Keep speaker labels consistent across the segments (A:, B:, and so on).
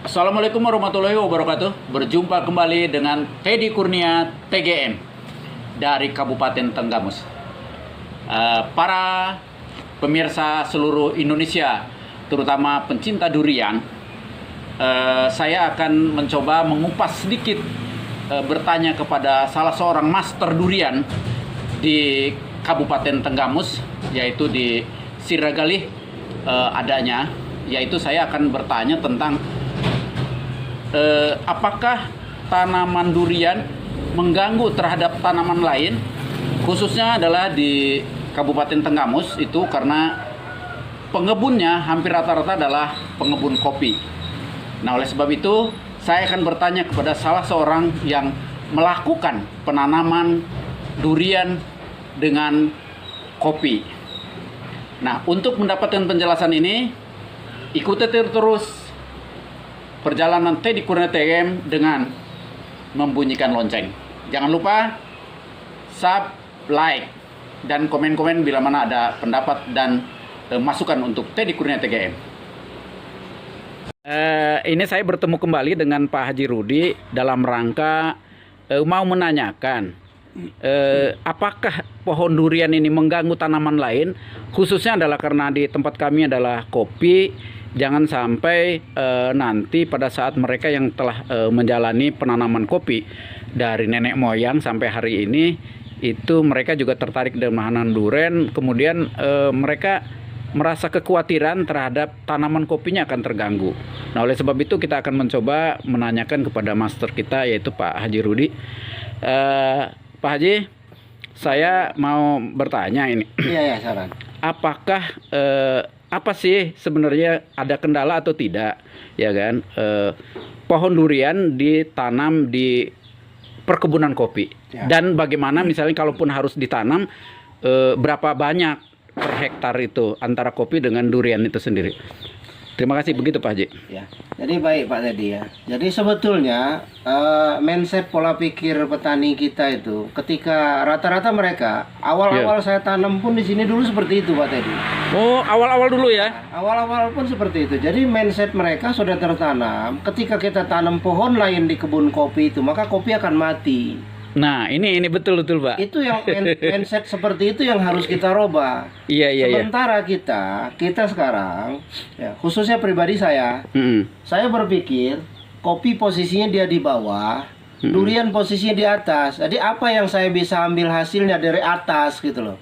A: Assalamualaikum warahmatullahi wabarakatuh. Berjumpa kembali dengan Teddy Kurnia TGM dari Kabupaten Tenggamus. Para pemirsa seluruh Indonesia, terutama pencinta durian, saya akan mencoba mengupas sedikit, bertanya kepada salah seorang master durian di Kabupaten Tenggamus, yaitu di Siragalih adanya. Yaitu saya akan bertanya tentang apakah tanaman durian mengganggu terhadap tanaman lain, khususnya adalah di Kabupaten Tenggamus itu karena pengebunnya hampir rata-rata adalah pengebun kopi. Nah, oleh sebab itu saya akan bertanya kepada salah seorang yang melakukan penanaman durian dengan kopi. Nah, untuk mendapatkan penjelasan ini, ikuti terus perjalanan Teddy Kurnia TGM dengan membunyikan lonceng. Jangan lupa sub, like, dan komen-komen bila mana ada pendapat dan masukan untuk Teddy Kurnia TGM. Ini saya bertemu kembali dengan Pak Haji Rudi dalam rangka mau menanyakan apakah pohon durian ini mengganggu tanaman lain, khususnya adalah karena di tempat kami adalah kopi. Jangan sampai nanti pada saat mereka yang telah menjalani penanaman kopi dari nenek moyang sampai hari ini, itu mereka juga tertarik dengan menanam durian, kemudian mereka merasa kekhawatiran terhadap tanaman kopinya akan terganggu. Nah, oleh sebab itu kita akan mencoba menanyakan kepada master kita, yaitu Pak Haji Rudi. Pak Haji, saya mau bertanya ini.
B: Iya, saran.
A: Apakah apa sih sebenarnya ada kendala atau tidak, ya kan? Pohon durian ditanam di perkebunan kopi, ya. Dan bagaimana misalnya kalaupun harus ditanam, berapa banyak per hektar itu antara kopi dengan durian itu sendiri? Terima kasih, begitu Pak Haji.
B: Ya, jadi baik Pak Teddy ya. Jadi sebetulnya mindset pola pikir petani kita itu, ketika rata-rata mereka awal-awal saya tanam pun di sini dulu seperti itu Pak Teddy.
A: Oh, awal-awal dulu ya?
B: Awal-awal pun seperti itu. Jadi mindset mereka sudah tertanam. Ketika kita tanam pohon lain di kebun kopi itu, maka kopi akan mati.
A: Nah, ini betul Pak.
B: Itu yang mindset seperti itu yang harus kita rubah.
A: Iya.
B: Sementara kita sekarang, ya, khususnya pribadi saya berpikir kopi posisinya dia di bawah, durian posisinya di atas. Jadi apa yang saya bisa ambil hasilnya dari atas gitu loh.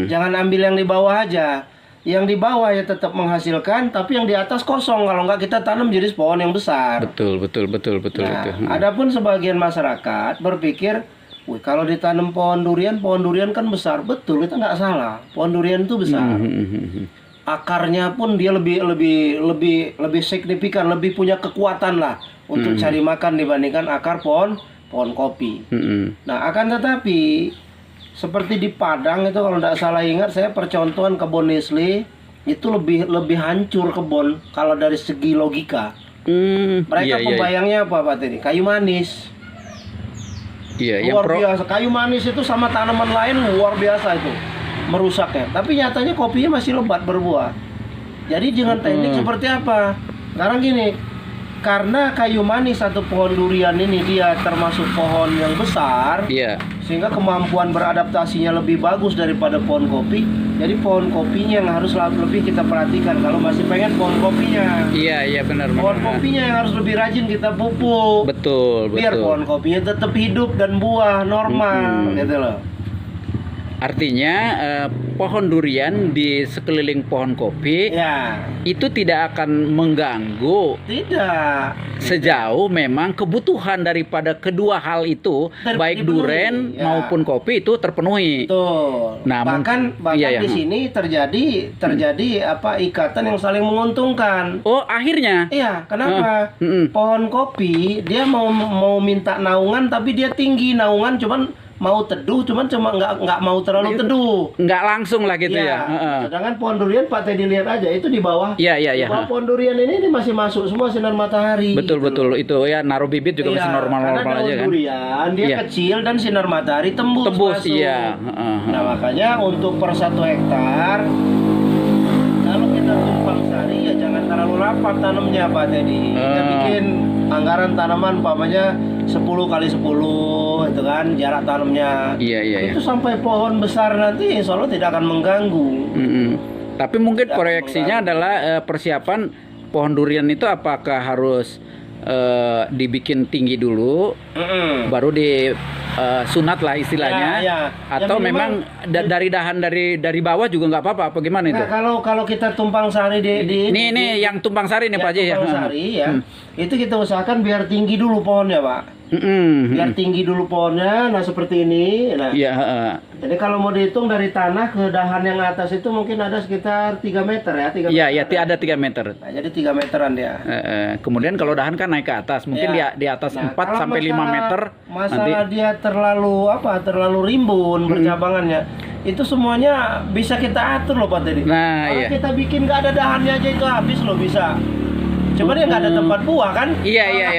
B: Jangan ambil yang di bawah aja. Yang di bawah ya tetap menghasilkan, tapi yang di atas kosong. Kalau nggak kita tanam jadi pohon yang besar.
A: Betul.
B: Nah, adapun sebagian masyarakat berpikir, wih, kalau ditanam pohon durian kan besar. Betul, kita nggak salah. Pohon durian itu besar. Akarnya pun dia lebih signifikan, lebih punya kekuatan lah untuk cari makan dibandingkan akar pohon kopi. Nah, akan tetapi seperti di Padang itu, kalau tidak salah ingat, saya percontohan kebun Nestle itu lebih hancur kebun kalau dari segi logika. Mereka pembayangnya apa Pak Teddy? Kayu manis. Luar biasa. Kayu manis itu sama tanaman lain luar biasa itu merusaknya. Tapi nyatanya kopinya masih lebat berbuah. Jadi dengan teknik seperti apa? Sekarang gini, karena kayu manis atau pohon durian ini dia termasuk pohon yang besar, sehingga kemampuan beradaptasinya lebih bagus daripada pohon kopi. Jadi pohon kopinya yang harus lebih kita perhatikan kalau masih pengen pohon kopinya. Iya benar. Pohon kopinya yang harus lebih rajin kita pupuk. Betul. Biar pohon kopinya tetap hidup dan buah normal, gitu loh.
A: Artinya pohon durian di sekeliling pohon kopi itu tidak akan mengganggu.
B: Tidak.
A: Sejauh memang kebutuhan daripada kedua hal itu, baik durian maupun kopi itu terpenuhi.
B: Betul. Nah, bahkan di sini terjadi ikatan yang saling menguntungkan. Oh, akhirnya? Iya, kenapa? Pohon kopi dia mau minta naungan, tapi dia tinggi naungan, cuman mau teduh, cuman nggak mau terlalu teduh. Nggak langsung lah gitu ya. Sedangkan pohon durian Pak Teddy lihat aja itu di bawah. Iya. Bawah pohon durian ini masih masuk semua sinar matahari. Betul itu ya, naruh bibit juga masih normal aja kan. Karena durian dia kecil dan sinar matahari tembus masuk. Nah, makanya untuk per 1 hektar kalau kita tumpang sari Tadi ya jangan terlalu rapat tanamnya Pak Teddy. Kita bikin anggaran tanaman umpamanya 10 kali 10 itu kan jarak tanamnya.
A: Iya.
B: Itu sampai pohon besar nanti insya Allah tidak akan mengganggu.
A: Tapi mungkin proyeksinya adalah persiapan pohon durian itu apakah harus dibikin tinggi dulu, baru di sunat lah istilahnya, atau ya, memang dari dahan dari bawah juga nggak apa-apa, apa gimana itu?
B: Nah, kalau kita tumpang sari
A: ini yang tumpang sari nih Pak Haji ya.
B: Tumpang sari ya, itu kita usahakan biar tinggi dulu pohonnya Pak. Biar tinggi dulu pohonnya, nah seperti ini. Nah, jadi kalau mau dihitung dari tanah ke dahan yang atas itu mungkin ada sekitar 3 meter ya. 3
A: Iya, ada 3 meter.
B: Nah, jadi 3 meteran dia.
A: Kemudian kalau dahan kan naik ke atas, mungkin di atas 4 sampai 5 meter.
B: Masalah nanti dia terlalu rimbun bercabangannya. Itu semuanya bisa kita atur loh Pak Teddy.
A: Nah,
B: kalau kita bikin nggak ada dahannya aja itu habis loh bisa. Cuma dia nggak ada tempat buah kan?
A: Iya.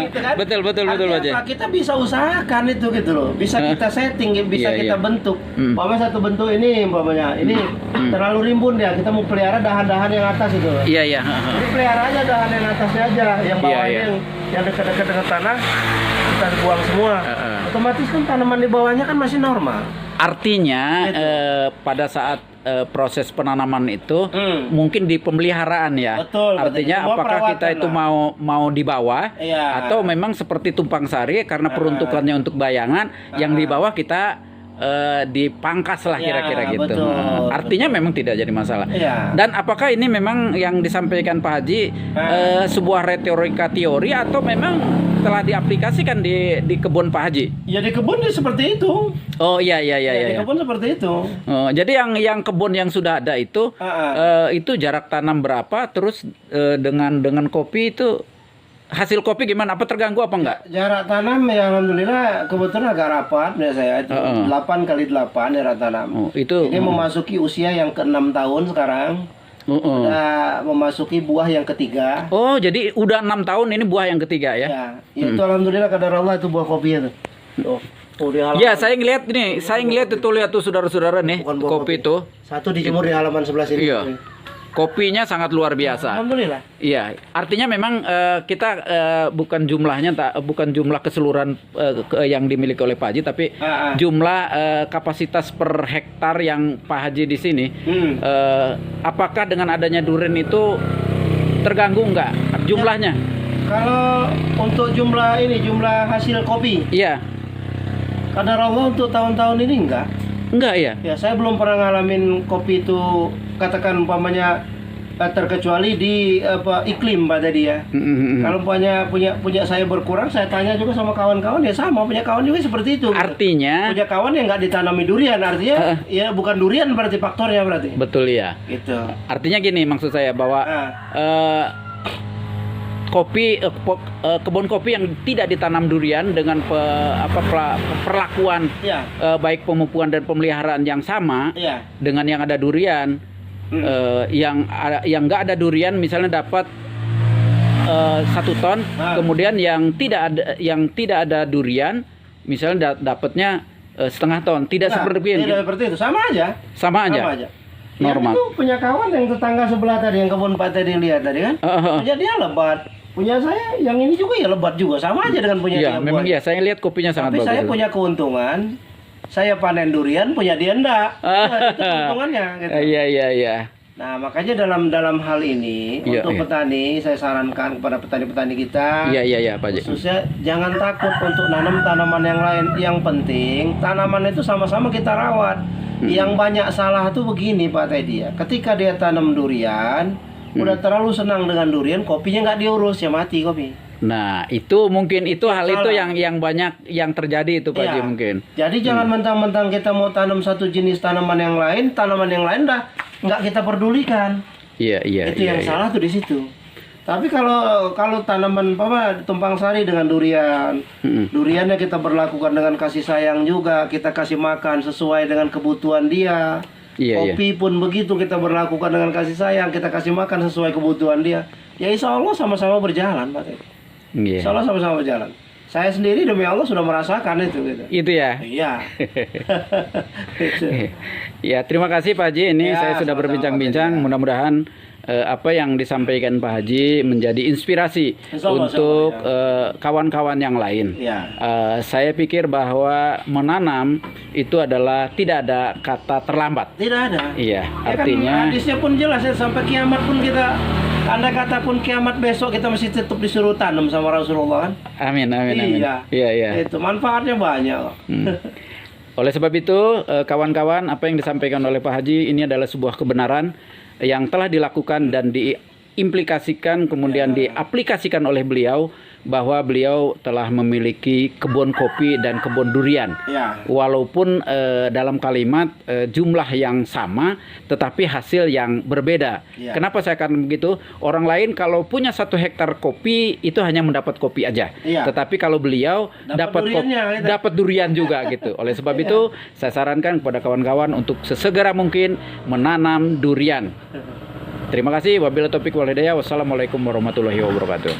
B: Gitu kan? Betul
A: Pak Haji.
B: Kita bisa usahakan itu gitu loh. Bisa kita setting, bisa kita bentuk. Umpamanya satu bentuk ini, umpamanya ini terlalu rimbun dia. Kita mau pelihara dahan-dahan yang atas itu.
A: Iya.
B: Jadi pelihara aja dahan yang atasnya aja, yang bawahnya yang dekat-dekat dengan tanah kita buang semua. Otomatis kan tanaman di bawahnya kan masih normal.
A: Artinya pada saat proses penanaman itu mungkin di pemeliharaan ya.
B: Betul.
A: Artinya apakah kita itu mau di bawah atau memang seperti tumpang sari karena peruntukannya untuk bayangan, yang di bawah kita dipangkas lah kira-kira gitu.
B: Betul,
A: Artinya memang tidak jadi masalah.
B: Iya.
A: Dan apakah ini memang yang disampaikan Pak Haji sebuah retorika teori atau memang telah diaplikasikan di kebun Pak Haji? Ya
B: di kebun dia seperti itu.
A: Oh iya.
B: Di kebun seperti itu.
A: Oh, jadi yang kebun yang sudah ada itu jarak tanam berapa? Terus dengan kopi itu hasil kopi gimana? Apa terganggu apa enggak?
B: Jarak tanam ya alhamdulillah kebetulan agak rapat ya saya. 8 kali 8 jarak tanam. Ini memasuki usia yang ke-6 tahun sekarang. Udah memasuki buah yang ketiga. Oh, jadi udah 6 tahun ini buah yang ketiga ya? Ya, itu alhamdulillah kadar Allah itu buah kopinya tuh. Ya, saya ngeliat itu lihat tuh saudara-saudara nih, kopi itu. Satu dijemur di halaman sebelah sini.
A: Iya. Kopinya sangat luar biasa.
B: Alhamdulillah.
A: Iya, artinya memang kita bukan jumlah keseluruhan yang dimiliki oleh Pak Haji, tapi jumlah kapasitas per hektar yang Pak Haji di sini. Apakah dengan adanya durian itu terganggu enggak jumlahnya?
B: Kalau untuk jumlah hasil kopi.
A: Iya.
B: Kadar Allah untuk tahun-tahun ini enggak.
A: Enggak ya?
B: Ya, saya belum pernah ngalamin kopi itu katakan umpamanya terkecuali di iklim Pak tadi ya. Kalau punya saya berkurang, saya tanya juga sama kawan-kawan ya sama, punya kawan juga seperti itu.
A: Artinya
B: punya kawan yang nggak ditanami durian, artinya ya bukan durian berarti faktornya berarti.
A: Betul ya.
B: Gitu.
A: Artinya gini maksud saya bahwa kebun kopi yang tidak ditanam durian dengan perlakuan baik pemupukan dan pemeliharaan yang sama dengan yang ada durian, yang nggak ada durian misalnya dapat 1 ton, kemudian yang tidak ada durian misalnya dapatnya setengah ton, tidak seperti itu.
B: Tidak seperti itu, sama aja. Normal. Yang itu punya kawan yang tetangga sebelah tadi yang kebun Pak tadi lihat tadi kan, punya dia lebat. Punya saya yang ini juga ya lebat juga, sama aja dengan punya dia.
A: Memang iya, saya lihat kopinya sangat bagus.
B: Tapi saya punya keuntungan, saya panen durian, punya dia enggak. Itu keuntungannya gitu.
A: Iya.
B: Nah, makanya dalam hal ini untuk petani saya sarankan kepada petani-petani kita,
A: Pak Haji,
B: khususnya jangan takut untuk nanam tanaman yang lain. Yang penting tanaman itu sama-sama kita rawat. Yang banyak salah tuh begini Pak Teddy ya. Ketika dia tanam durian, udah terlalu senang dengan durian, kopinya nggak diurus ya mati kopi.
A: Nah, itu mungkin hal itu yang banyak yang terjadi itu Pak Haji mungkin.
B: Jadi jangan mentang-mentang kita mau tanam satu jenis tanaman yang lain dah nggak kita pedulikan. Iya. Itu yang salah tuh di situ. Tapi kalau tanaman tumpang sari dengan durian, duriannya kita berlakukan dengan kasih sayang juga, kita kasih makan sesuai dengan kebutuhan dia. Kopi pun begitu, kita berlakukan dengan kasih sayang, kita kasih makan sesuai kebutuhan dia. Ya insya Allah sama-sama berjalan Pak. Insya Allah sama-sama berjalan. Saya sendiri demi Allah sudah merasakan itu gitu.
A: Itu ya?
B: Iya.
A: Ya, terima kasih Pak Haji. Ini saya sudah berbincang-bincang. Mudah-mudahan apa yang disampaikan Pak Haji menjadi inspirasi
B: Insya Allah,
A: untuk kawan-kawan yang lain.
B: Ya.
A: Saya pikir bahwa menanam itu adalah tidak ada kata terlambat.
B: Tidak ada.
A: Iya,
B: Ya
A: artinya
B: kan, hadisnya pun jelas ya, sampai kiamat pun kita, andai kata pun kiamat besok kita masih tetap disuruh tanam sama Rasulullah kan.
A: amin, amin, amin.
B: Iya.
A: Iya.
B: Itu manfaatnya banyak kok.
A: Oleh sebab itu, kawan-kawan, apa yang disampaikan oleh Pak Haji ini adalah sebuah kebenaran yang telah dilakukan dan diimplikasikan kemudian diaplikasikan oleh beliau, bahwa beliau telah memiliki kebun kopi dan kebun durian.
B: Ya.
A: Walaupun dalam kalimat jumlah yang sama, tetapi hasil yang berbeda.
B: Ya.
A: Kenapa saya akan begitu? Orang lain kalau punya 1 hektar kopi itu hanya mendapat kopi aja.
B: Ya.
A: Tetapi kalau beliau
B: Duriannya, gitu.
A: dapat durian juga gitu. Oleh sebab itu saya sarankan kepada kawan-kawan untuk sesegera mungkin menanam durian. Terima kasih. Wabillahi taufiq wal hidayah. Wassalamualaikum warahmatullahi wabarakatuh.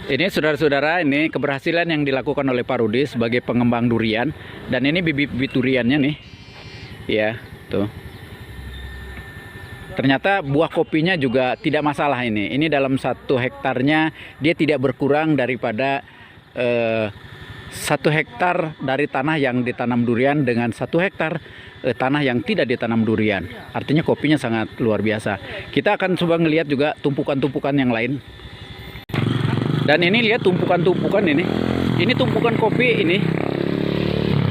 A: Ini saudara-saudara, ini keberhasilan yang dilakukan oleh Pak Rudi sebagai pengembang durian. Dan ini bibit-bibit duriannya nih. Ya, tuh. Ternyata buah kopinya juga tidak masalah ini. Ini dalam 1 hektarnya dia tidak berkurang daripada 1 hektar dari tanah yang ditanam durian dengan 1 hektar tanah yang tidak ditanam durian. Artinya kopinya sangat luar biasa. Kita akan coba ngelihat juga tumpukan-tumpukan yang lain. Dan ini lihat tumpukan-tumpukan ini. Ini tumpukan kopi ini.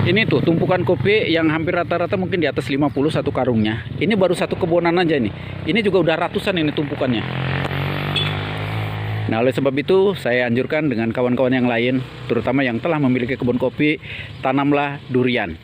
A: Ini tuh tumpukan kopi yang hampir rata-rata mungkin di atas 50 satu karungnya. Ini baru 1 kebonan aja nih. Ini juga udah ratusan ini tumpukannya. Nah, oleh sebab itu saya anjurkan dengan kawan-kawan yang lain, terutama yang telah memiliki kebun kopi, tanamlah durian.